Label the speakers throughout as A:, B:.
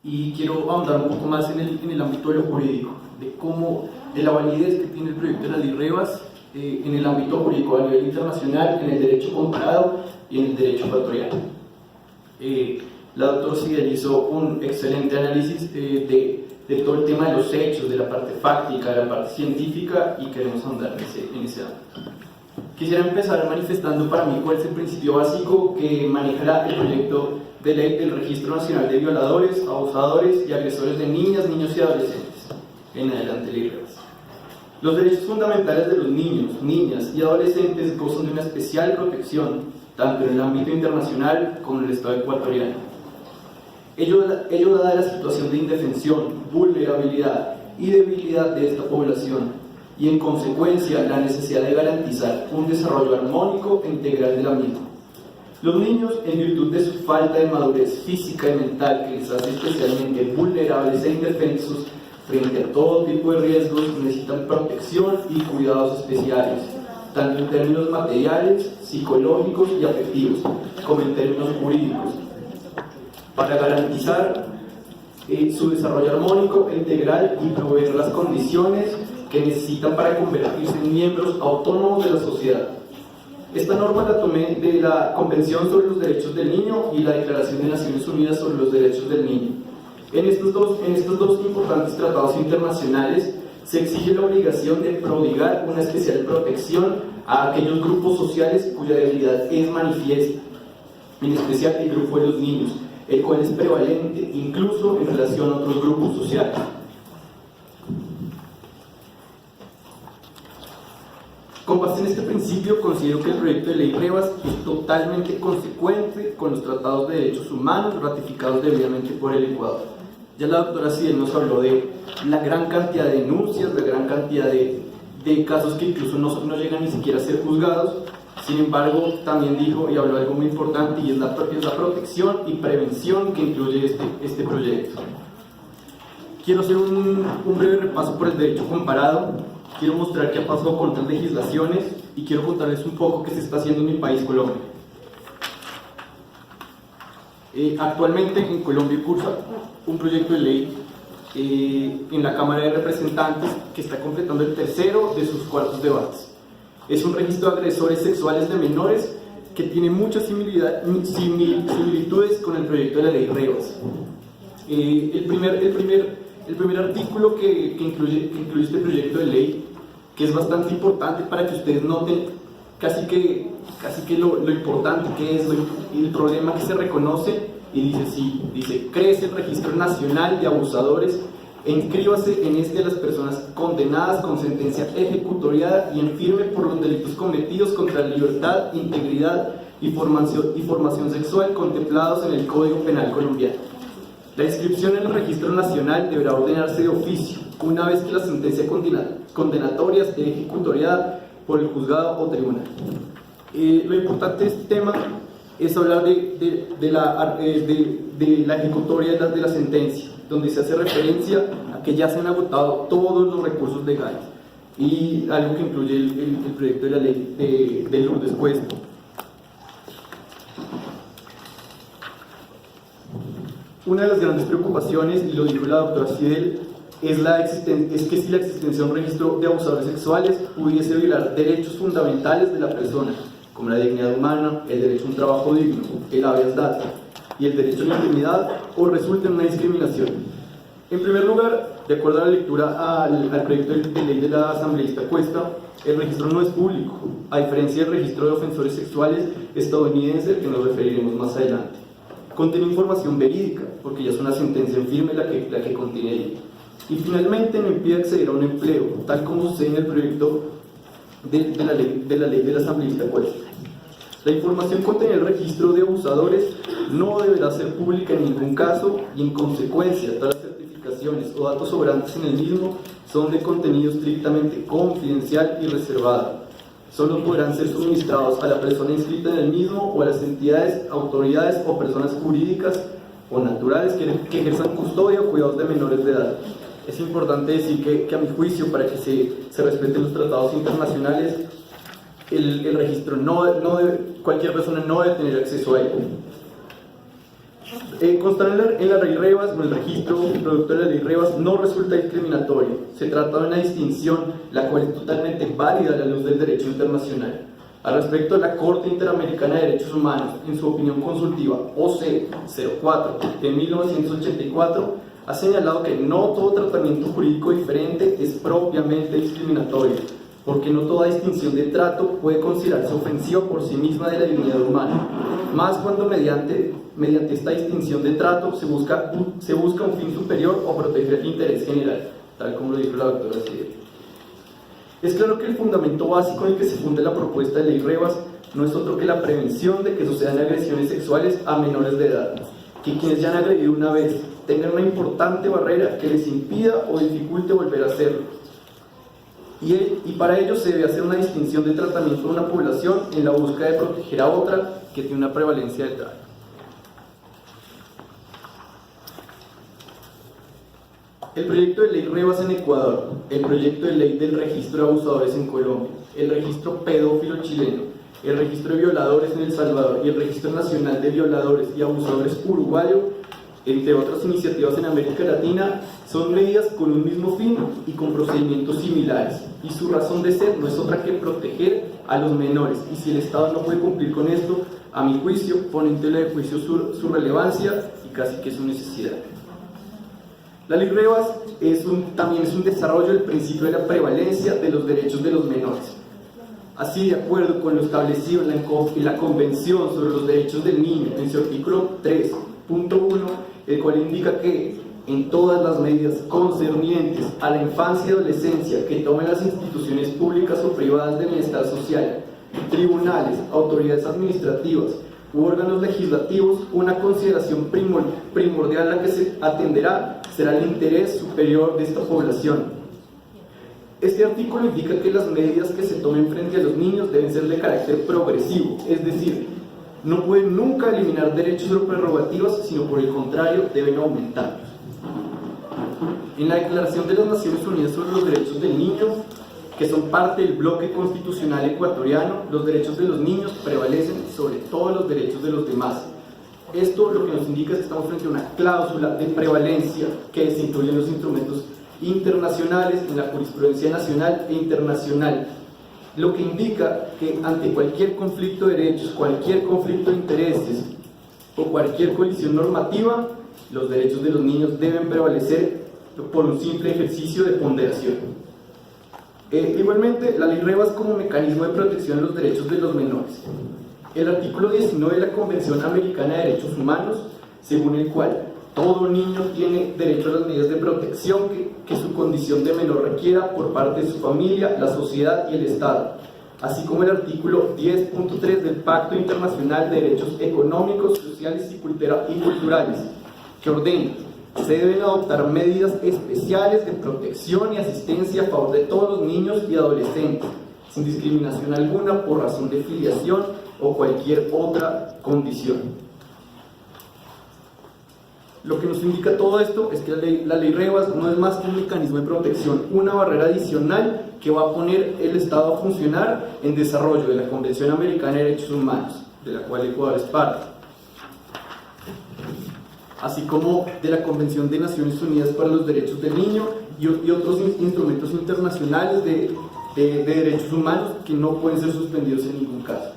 A: y quiero ahondar un poco más en el ámbito de lo jurídico, de cómo, de la validez que tiene el proyecto de la ley Revas en el ámbito jurídico a nivel internacional, en el derecho comparado y en el derecho ecuatoriano. La doctora Sigal hizo un excelente análisis de todo el tema de los hechos, de la parte fáctica, de la parte científica, y queremos ahondar en ese ámbito. Quisiera empezar manifestando para mí cuál es el principio básico que manejará el proyecto de ley del Registro Nacional de Violadores, Abusadores y Agresores de Niñas, Niños y Adolescentes. En adelante, ley Revas. Los derechos fundamentales de los niños, niñas y adolescentes gozan de una especial protección, tanto en el ámbito internacional como en el Estado ecuatoriano. Ello dada la situación de indefensión, vulnerabilidad y debilidad de esta población, y en consecuencia la necesidad de garantizar un desarrollo armónico e integral de la misma. Los niños, en virtud de su falta de madurez física y mental que les hace especialmente vulnerables e indefensos frente a todo tipo de riesgos, necesitan protección y cuidados especiales, tanto en términos materiales, psicológicos y afectivos, como en términos jurídicos, para garantizar su desarrollo armónico e integral y proveer las condiciones que necesitan para convertirse en miembros autónomos de la sociedad. Esta norma la tomé de la Convención sobre los Derechos del Niño y la Declaración de Naciones Unidas sobre los Derechos del Niño. En estos dos importantes tratados internacionales se exige la obligación de prodigar una especial protección a aquellos grupos sociales cuya debilidad es manifiesta, en especial el grupo de los niños, el cual es prevalente incluso en relación a otros grupos sociales. Con base en este principio, considero que el proyecto de ley Revas es totalmente consecuente con los tratados de derechos humanos ratificados debidamente por el Ecuador. Ya la doctora Sigal nos habló de la gran cantidad de denuncias, la gran cantidad de casos que incluso no llegan ni siquiera a ser juzgados. Sin embargo, también dijo y habló de algo muy importante, y es la protección y prevención que incluye este proyecto. Quiero hacer un breve repaso por el derecho comparado. Quiero mostrar qué ha pasado con otras legislaciones y quiero contarles un poco qué se está haciendo en mi país, Colombia. Actualmente en Colombia cursa un proyecto de ley en la Cámara de Representantes que está completando el tercero de sus cuartos debates. Es un registro de agresores sexuales de menores que tiene muchas similitudes con el proyecto de la ley Revas. El primer artículo que incluye este proyecto de ley, que es bastante importante para que ustedes noten casi que lo importante que es el problema que se reconoce, y dice sí, dice: crece el Registro Nacional de Abusadores e inscríbase en este a las personas condenadas con sentencia ejecutoriada y en firme por los delitos cometidos contra la libertad, integridad y formación sexual contemplados en el Código Penal colombiano. La inscripción en el Registro Nacional deberá ordenarse de oficio, una vez que la sentencia condenatoria esté ejecutoriada por el juzgado o tribunal. Lo importante de este tema es hablar de la ejecutoria de la sentencia, donde se hace referencia a que ya se han agotado todos los recursos legales, y algo que incluye el proyecto de la ley de Lourdes Cuesta. Una de las grandes preocupaciones, y lo dijo la doctora Sigal, es que si la existencia de un registro de abusadores sexuales pudiese violar derechos fundamentales de la persona, como la dignidad humana, el derecho a un trabajo digno, el habeas data y el derecho a la intimidad, o resulte en una discriminación. En primer lugar, de acuerdo a la lectura al proyecto de ley de la asambleísta Cuesta, el registro no es público, a diferencia del registro de ofensores sexuales estadounidense, al que nos referiremos más adelante. Contiene información verídica, porque ya es una sentencia en firme la que contiene ella. Y finalmente no impide acceder a un empleo, tal como sucede en el proyecto de la ley de la asambleísta Cuesta. La información contenida en el registro de abusadores no deberá ser pública en ningún caso, y en consecuencia todas las certificaciones o datos sobrantes en el mismo son de contenido estrictamente confidencial y reservado. Solo podrán ser suministrados a la persona inscrita en el mismo o a las entidades, autoridades o personas jurídicas o naturales que ejerzan custodia o cuidados de menores de edad. Es importante decir que a mi juicio, para que se respeten los tratados internacionales, el registro cualquier persona no debe tener acceso a él. Constar en la ley Revas o el registro producto de la ley Revas no resulta discriminatorio. Se trata de una distinción la cual es totalmente válida a la luz del derecho internacional. Al respecto, la Corte Interamericana de Derechos Humanos, en su opinión consultiva OC 04 de 1984, ha señalado que no todo tratamiento jurídico diferente es propiamente discriminatorio, porque no toda distinción de trato puede considerarse ofensiva por sí misma de la dignidad humana, más cuando mediante esta distinción de trato se busca un fin superior o proteger el interés general, tal como lo dijo la doctora Sider. Es claro que el fundamento básico en el que se funda la propuesta de ley Revas no es otro que la prevención de que sucedan agresiones sexuales a menores de edad, que quienes ya han agredido una vez tengan una importante barrera que les impida o dificulte volver a hacerlo. Y para ello se debe hacer una distinción de tratamiento de una población en la búsqueda de proteger a otra que tiene una prevalencia del daño. El proyecto de ley Revas en Ecuador, el proyecto de ley del registro de abusadores en Colombia, el registro pedófilo chileno, el registro de violadores en El Salvador y el registro nacional de violadores y abusadores uruguayo, entre otras iniciativas en América Latina, son medidas con un mismo fin y con procedimientos similares, y su razón de ser no es otra que proteger a los menores, y si el Estado no puede cumplir con esto, a mi juicio, pone en tela de juicio su relevancia y casi que su necesidad. La ley Revas también es un desarrollo del principio de la prevalencia de los derechos de los menores. Así, de acuerdo con lo establecido en la Convención sobre los Derechos del Niño, en su artículo 3.1, el cual indica que en todas las medidas concernientes a la infancia y adolescencia que tomen las instituciones públicas o privadas de bienestar social, tribunales, autoridades administrativas u órganos legislativos, una consideración primordial a la que se atenderá será el interés superior de esta población. Este artículo indica que las medidas que se tomen frente a los niños deben ser de carácter progresivo, es decir, no pueden nunca eliminar derechos o prerrogativas, sino por el contrario, deben aumentarlos. En la Declaración de las Naciones Unidas sobre los Derechos del Niño, que son parte del bloque constitucional ecuatoriano, los derechos de los niños prevalecen sobre todos los derechos de los demás. Esto lo que nos indica es que estamos frente a una cláusula de prevalencia que se incluye en los instrumentos internacionales, en la jurisprudencia nacional e internacional, lo que indica que ante cualquier conflicto de derechos, cualquier conflicto de intereses o cualquier colisión normativa, los derechos de los niños deben prevalecer por un simple ejercicio de ponderación. Igualmente, la ley Revas como mecanismo de protección de los derechos de los menores. El artículo 19 de la Convención Americana de Derechos Humanos, según el cual todo niño tiene derecho a las medidas de protección que su condición de menor requiera por parte de su familia, la sociedad y el Estado, así como el artículo 10.3 del Pacto Internacional de Derechos Económicos, Sociales y Culturales, que ordena: se deben adoptar medidas especiales de protección y asistencia a favor de todos los niños y adolescentes, sin discriminación alguna por razón de filiación o cualquier otra condición. Lo que nos indica todo esto es que la ley Revas no es más que un mecanismo de protección, una barrera adicional que va a poner el Estado a funcionar en desarrollo de la Convención Americana de Derechos Humanos, de la cual Ecuador es parte, así como de la Convención de Naciones Unidas para los Derechos del Niño y otros instrumentos internacionales de derechos humanos que no pueden ser suspendidos en ningún caso.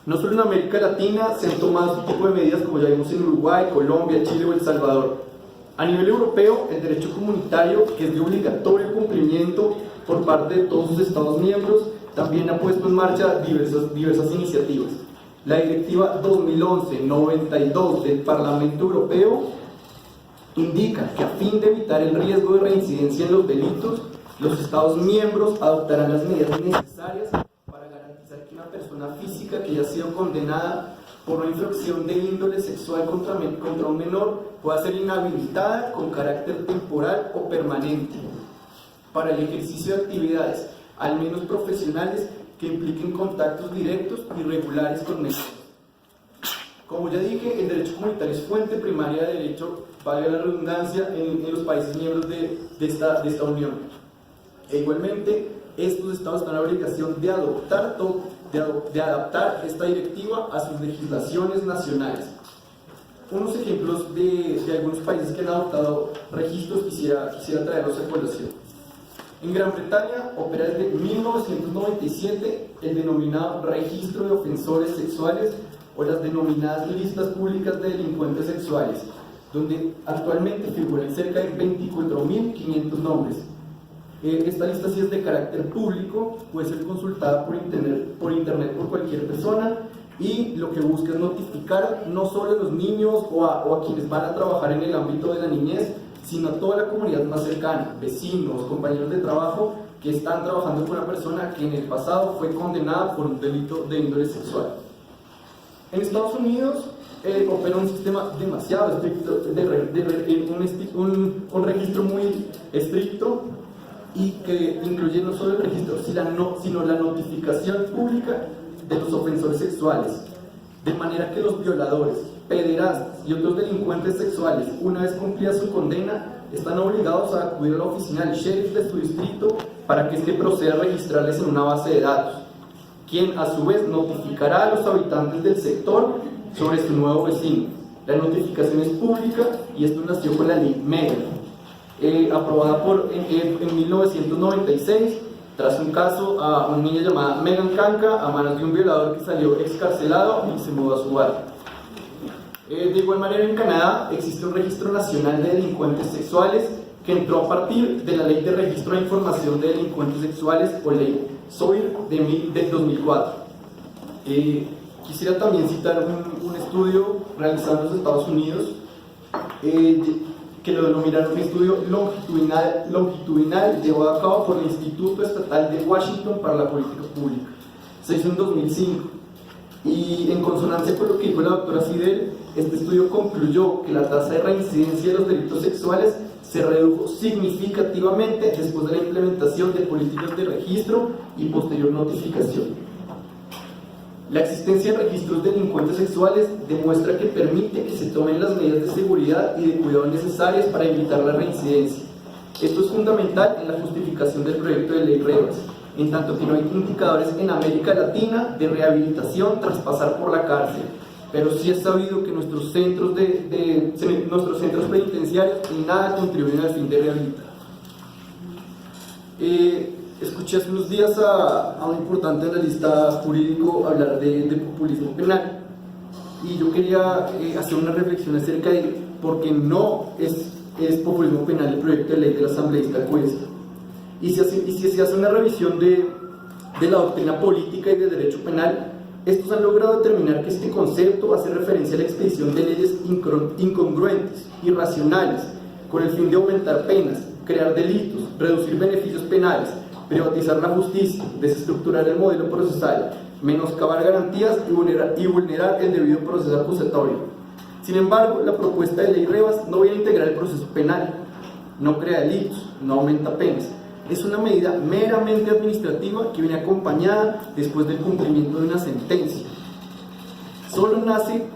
A: No solo en América Latina se han tomado este tipo de medidas, como ya vimos en Uruguay, Colombia, Chile o El Salvador. A nivel europeo, el derecho comunitario, que es de obligatorio cumplimiento por parte de todos sus Estados miembros, también ha puesto en marcha diversas iniciativas. La Directiva 2011-92 del Parlamento Europeo indica que a fin de evitar el riesgo de reincidencia en los delitos, los Estados miembros adoptarán las medidas necesarias para garantizar que una persona física que haya sido condenada por una infracción de índole sexual contra un menor pueda ser inhabilitada con carácter temporal o permanente para el ejercicio de actividades, al menos profesionales, que impliquen contactos directos y regulares con menores. Como ya dije, el derecho comunitario es fuente primaria de derecho, valga la redundancia, en los países miembros de esta unión. E igualmente, estos estados están en la obligación de adaptar esta directiva a sus legislaciones nacionales. unos ejemplos de algunos países que han adoptado registros, quisiera traerlos a colación. En Gran Bretaña opera desde 1997 el denominado Registro de Ofensores Sexuales o las denominadas listas públicas de delincuentes sexuales, donde actualmente figuran cerca de 24.500 nombres. Esta lista sí es de carácter público, puede ser consultada por internet por cualquier persona y lo que busca es notificar no solo a los niños o a quienes van a trabajar en el ámbito de la niñez, sino a toda la comunidad más cercana, vecinos, compañeros de trabajo que están trabajando con una persona que en el pasado fue condenada por un delito de índole sexual. En Estados Unidos opera un sistema demasiado estricto, un registro muy estricto y que incluye no solo el registro, sino la notificación pública de los ofensores sexuales, de manera que los violadores, pederastas y otros delincuentes sexuales, una vez cumplida su condena, están obligados a acudir a la oficina del sheriff de su distrito para que éste proceda a registrarles en una base de datos, quien a su vez notificará a los habitantes del sector sobre su nuevo vecino. La notificación es pública y esto nació con la ley Megan, aprobada en 1996, tras un caso a una niña llamada Megan Canca a manos de un violador que salió excarcelado y se mudó a su barrio. De igual manera, en Canadá existe un registro nacional de delincuentes sexuales que entró a partir de la Ley de Registro de Información de Delincuentes Sexuales o Ley SOIR del 2004. Quisiera también citar un estudio realizado en los Estados Unidos que lo denominaron un estudio longitudinal llevado a cabo por el Instituto Estatal de Washington para la Política Pública. Se hizo en 2005 y en consonancia con lo que dijo la doctora Fidel, este estudio concluyó que la tasa de reincidencia de los delitos sexuales se redujo significativamente después de la implementación de políticas de registro y posterior notificación. La existencia de registros de delincuentes sexuales demuestra que permite que se tomen las medidas de seguridad y de cuidado necesarias para evitar la reincidencia. Esto es fundamental en la justificación del proyecto de ley Revas, en tanto que no hay indicadores en América Latina de rehabilitación tras pasar por la cárcel, pero sí es sabido que nuestros centros penitenciarios en nada contribuyen al fin de rehabilitar. Escuché hace unos días a un importante analista jurídico hablar de populismo penal y yo quería hacer una reflexión acerca de por qué no es populismo penal el proyecto de ley del asambleísta Cuesta. Y si se hace una revisión de la doctrina política y de derecho penal, estos han logrado determinar que este concepto hace referencia a la expedición de leyes incongruentes, irracionales, con el fin de aumentar penas, crear delitos, reducir beneficios penales, privatizar la justicia, desestructurar el modelo procesal, menoscabar garantías y vulnerar el debido proceso acusatorio. Sin embargo, la propuesta de ley Revas no viene a integrar el proceso penal, no crea delitos, no aumenta penas. Es una medida meramente administrativa que viene acompañada después del cumplimiento de una sentencia. Solo nace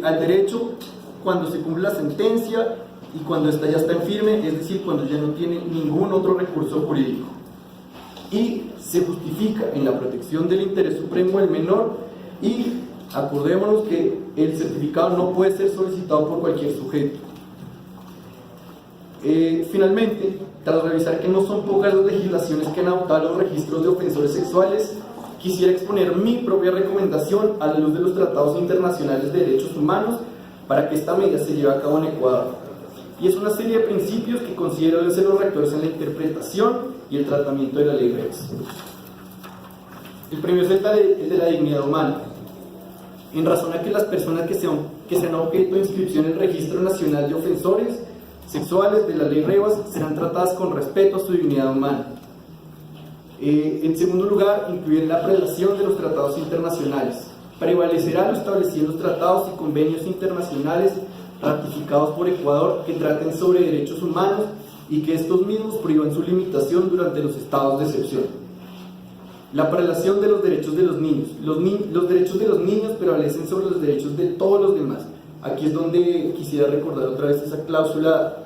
A: al derecho cuando se cumple la sentencia y cuando esta ya está en firme, es decir, cuando ya no tiene ningún otro recurso jurídico. Y se justifica en la protección del interés supremo del menor y acordémonos que el certificado no puede ser solicitado por cualquier sujeto. Finalmente, tras revisar que no son pocas las legislaciones que han adoptado los registros de ofensores sexuales, quisiera exponer mi propia recomendación a la luz de los tratados internacionales de derechos humanos para que esta medida se lleve a cabo en Ecuador. Y es una serie de principios que considero deben ser los rectores en la interpretación y el tratamiento de la ley Revas. El primero es el de la dignidad humana. En razón a que las personas que sean objeto de inscripción en el Registro Nacional de Ofensores Sexuales de la ley Revas serán tratadas con respeto a su dignidad humana. En segundo lugar, incluir la prelación de los tratados internacionales. Prevalecerá lo establecido en los tratados y convenios internacionales ratificados por Ecuador que traten sobre derechos humanos y que estos mismos prohíban su limitación durante los estados de excepción. La prelación de los derechos de los niños. Los derechos de los niños prevalecen sobre los derechos de todos los demás. Aquí es donde quisiera recordar otra vez esa cláusula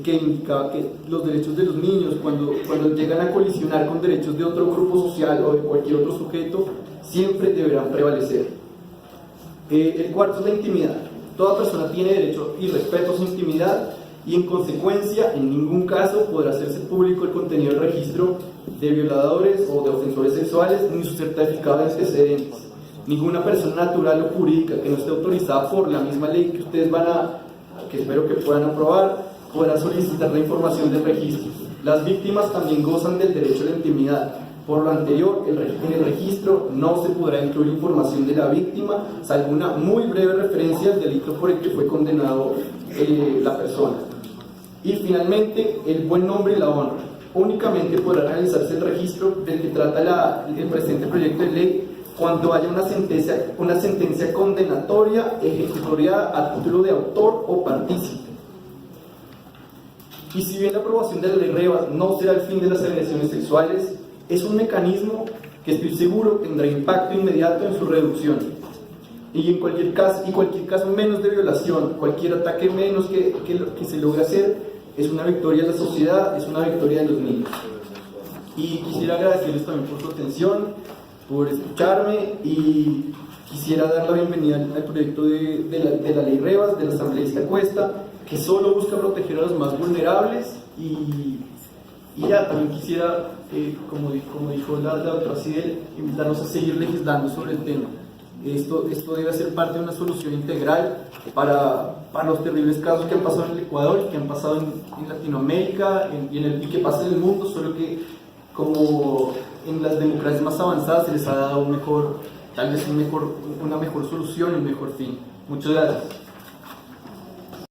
A: que indicaba que los derechos de los niños, cuando llegan a colisionar con derechos de otro grupo social o de cualquier otro sujeto, siempre deberán prevalecer. El cuarto es la intimidad. Toda persona tiene derecho y respeto a su intimidad y en consecuencia en ningún caso podrá hacerse público el contenido del registro de violadores o de ofensores sexuales ni su certificado de antecedentes. Ninguna persona natural o jurídica que no esté autorizada por la misma ley que ustedes que espero que puedan aprobar, podrá solicitar la información del registro. Las víctimas también gozan del derecho a la intimidad. Por lo anterior, en el registro no se podrá incluir información de la víctima, salvo una muy breve referencia al delito por el que fue condenado la persona. Y finalmente, el buen nombre y la honra. Únicamente podrá realizarse el registro del que trata el presente proyecto de ley cuando haya una sentencia condenatoria ejecutoriada a título de autor o partícipe. Y si bien la aprobación de la ley Revas no será el fin de las agresiones sexuales, es un mecanismo que estoy seguro tendrá impacto inmediato en su reducción. Y en cualquier caso menos de violación, cualquier ataque menos que se logre hacer, es una victoria de la sociedad, es una victoria de los niños. Y quisiera agradecerles también por su atención, por escucharme, y quisiera dar la bienvenida al proyecto de la ley Revas, de la asambleísta Cuesta, que solo busca proteger a los más vulnerables. Y ya, también quisiera, como dijo la doctora Cidel, invitarnos a seguir legislando sobre el tema. Esto debe ser parte de una solución integral para los terribles casos que han pasado en el Ecuador, que han pasado en Latinoamérica y que pasan en el mundo, solo que como en las democracias más avanzadas se les ha dado una mejor solución y un mejor fin. Muchas gracias.